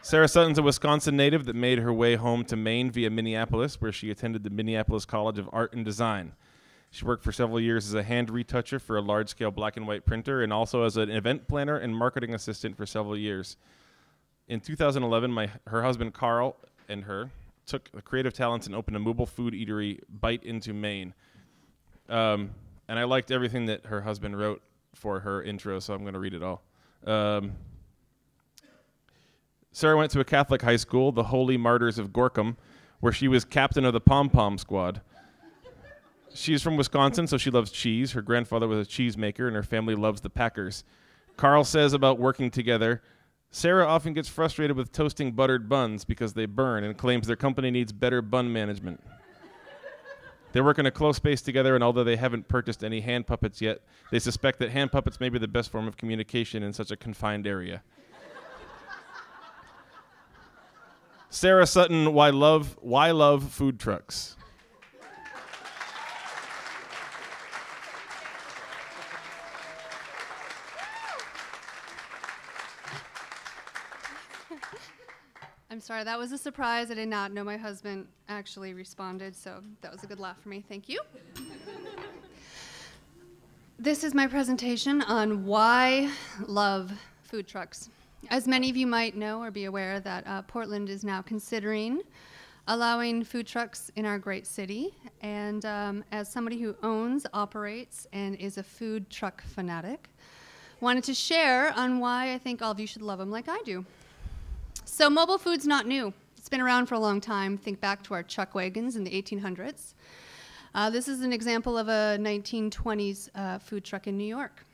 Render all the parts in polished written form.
Sarah Sutton's a Wisconsin native that made her way home to Maine via Minneapolis, where she attended the Minneapolis College of Art and Design. She worked for several years as a hand retoucher for a large-scale black and white printer and also as an event planner and marketing assistant for several years. In 2011, her husband Carl and her took the creative talents and opened a mobile food eatery, Bite into Maine. And I liked everything that her husband wrote for her intro, so I'm going to read it all. Sarah went to a Catholic high school, the Holy Martyrs of Gorkum, where she was captain of the pom-pom squad. She's from Wisconsin, so she loves cheese. Her grandfather was a cheesemaker, and her family loves the Packers. Carl says about working together, Sarah often gets frustrated with toasting buttered buns because they burn and claims their company needs better bun management. They work in a close space together, and although they haven't purchased any hand puppets yet, they suspect that hand puppets may be the best form of communication in such a confined area. Sarah Sutton, why love food trucks? I'm sorry, that was a surprise. I did not know my husband actually responded, so that was a good laugh for me. Thank you. This is my presentation on why love food trucks. As many of you might know or be aware that Portland is now considering allowing food trucks in our great city. And as somebody who owns, operates, and is a food truck fanatic, wanted to share on why I think all of you should love them like I do. So mobile food's not new. It's been around for a long time. Think back to our chuck wagons in the 1800s. This is an example of a 1920s food truck in New York.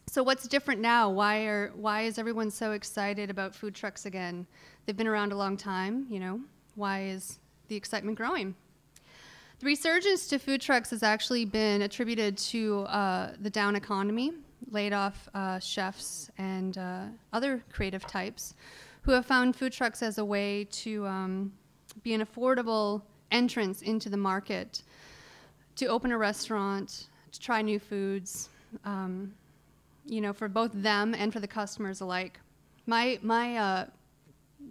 So what's different now? Why is everyone so excited about food trucks again? They've been around a long time, you know. Why is the excitement growing? The resurgence to food trucks has actually been attributed to the down economy, laid off chefs and other creative types who have found food trucks as a way to be an affordable entrance into the market, to open a restaurant, to try new foods, you know, for both them and for the customers alike.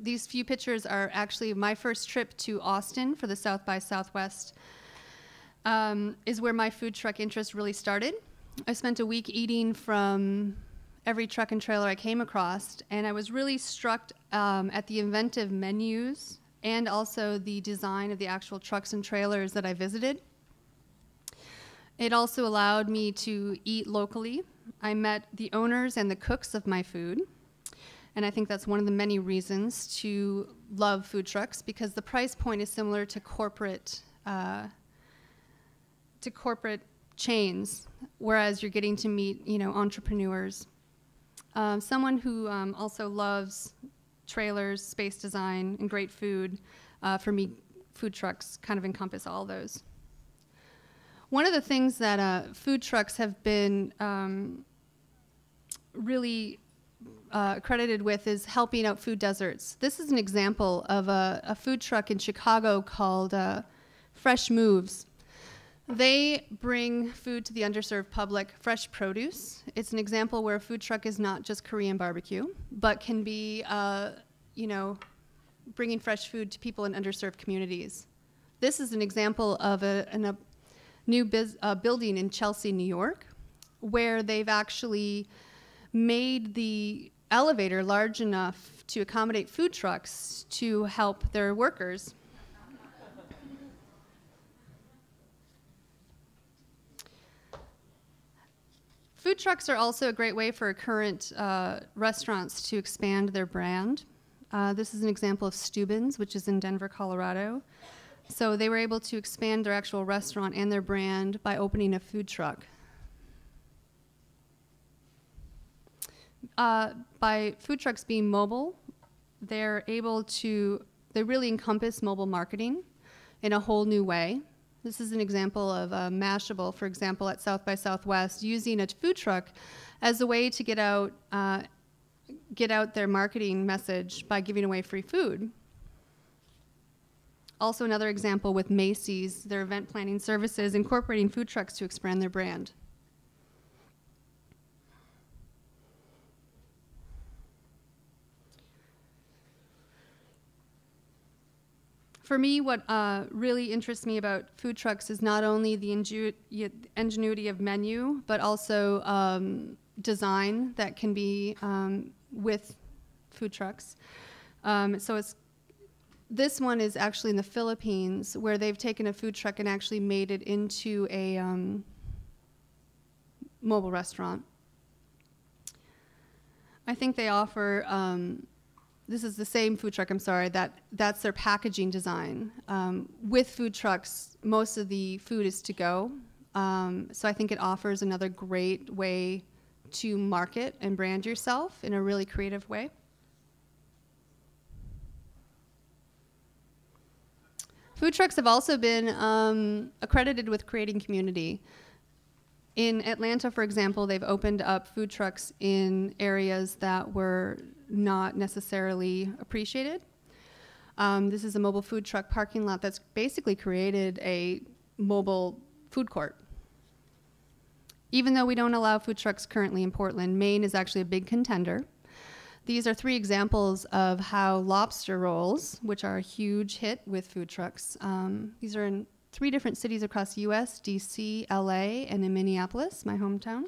These few pictures are actually my first trip to Austin for the South by Southwest, is where my food truck interest really started. I spent a week eating from every truck and trailer I came across, and I was really struck at the inventive menus and also the design of the actual trucks and trailers that I visited. It also allowed me to eat locally. I met the owners and the cooks of my food, and I think that's one of the many reasons to love food trucks, because the price point is similar to corporate chains, whereas you're getting to meet, you know, entrepreneurs. Someone who also loves trailers, space design, and great food. For me, food trucks kind of encompass all those. One of the things that food trucks have been really credited with is helping out food deserts. This is an example of a food truck in Chicago called Fresh Moves. They bring food to the underserved public, fresh produce. It's an example where a food truck is not just Korean barbecue, but can be, you know, bringing fresh food to people in underserved communities. This is an example of a new building in Chelsea, New York, where they've actually made the elevator large enough to accommodate food trucks to help their workers. Food trucks are also a great way for current restaurants to expand their brand. This is an example of Steuben's, which is in Denver, Colorado. So they were able to expand their actual restaurant and their brand by opening a food truck. By food trucks being mobile, they really encompass mobile marketing in a whole new way. This is an example of Mashable, for example, at South by Southwest, using a food truck as a way to get out their marketing message by giving away free food. Also another example with Macy's, their event planning services, incorporating food trucks to expand their brand. For me, what really interests me about food trucks is not only the ingenuity of menu, but also design that can be with food trucks. This one is actually in the Philippines, where they've taken a food truck and actually made it into a mobile restaurant. I think they offer, this is the same food truck, I'm sorry, that's their packaging design. With food trucks, most of the food is to go. So I think it offers another great way to market and brand yourself in a really creative way. Food trucks have also been accredited with creating community. In Atlanta, for example, they've opened up food trucks in areas that were not necessarily appreciated. This is a mobile food truck parking lot that's basically created a mobile food court. Even though we don't allow food trucks currently in Portland, Maine is actually a big contender. These are 3 examples of how lobster rolls, which are a huge hit with food trucks. These are in 3 different cities across the US, DC, LA, and in Minneapolis, my hometown.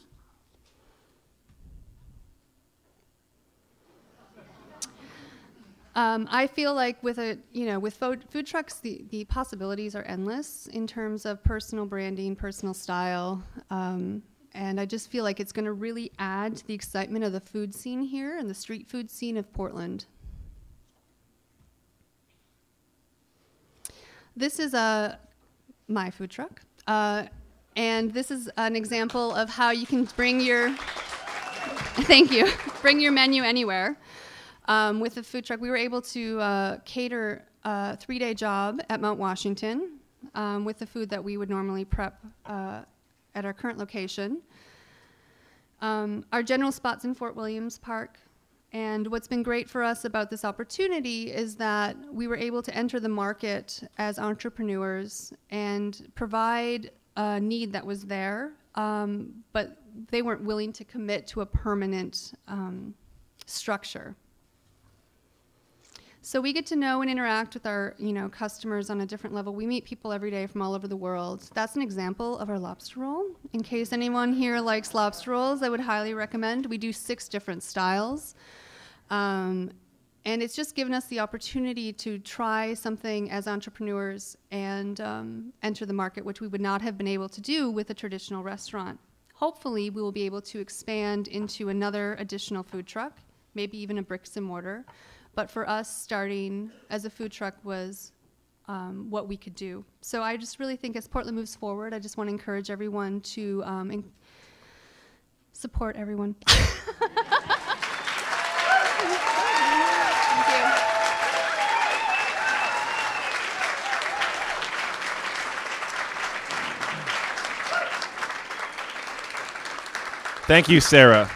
I feel like with food trucks, the possibilities are endless in terms of personal branding, personal style. And I just feel like it's going to really add to the excitement of the food scene here and the street food scene of Portland. This is my food truck. And this is an example of how you can bring your, thank you, bring your menu anywhere. With the food truck, we were able to cater a 3-day job at Mount Washington with the food that we would normally prep at our current location. Our general spot's in Fort Williams Park, and what's been great for us about this opportunity is that we were able to enter the market as entrepreneurs and provide a need that was there, but they weren't willing to commit to a permanent structure. So we get to know and interact with our customers on a different level. We meet people every day from all over the world. That's an example of our lobster roll. In case anyone here likes lobster rolls, I would highly recommend. We do 6 different styles. And it's just given us the opportunity to try something as entrepreneurs and enter the market, which we would not have been able to do with a traditional restaurant. Hopefully, we will be able to expand into another additional food truck, maybe even a bricks and mortar. But for us, starting as a food truck was what we could do. So I just really think as Portland moves forward, I just want to encourage everyone to support everyone. Thank you. Thank you, Sarah.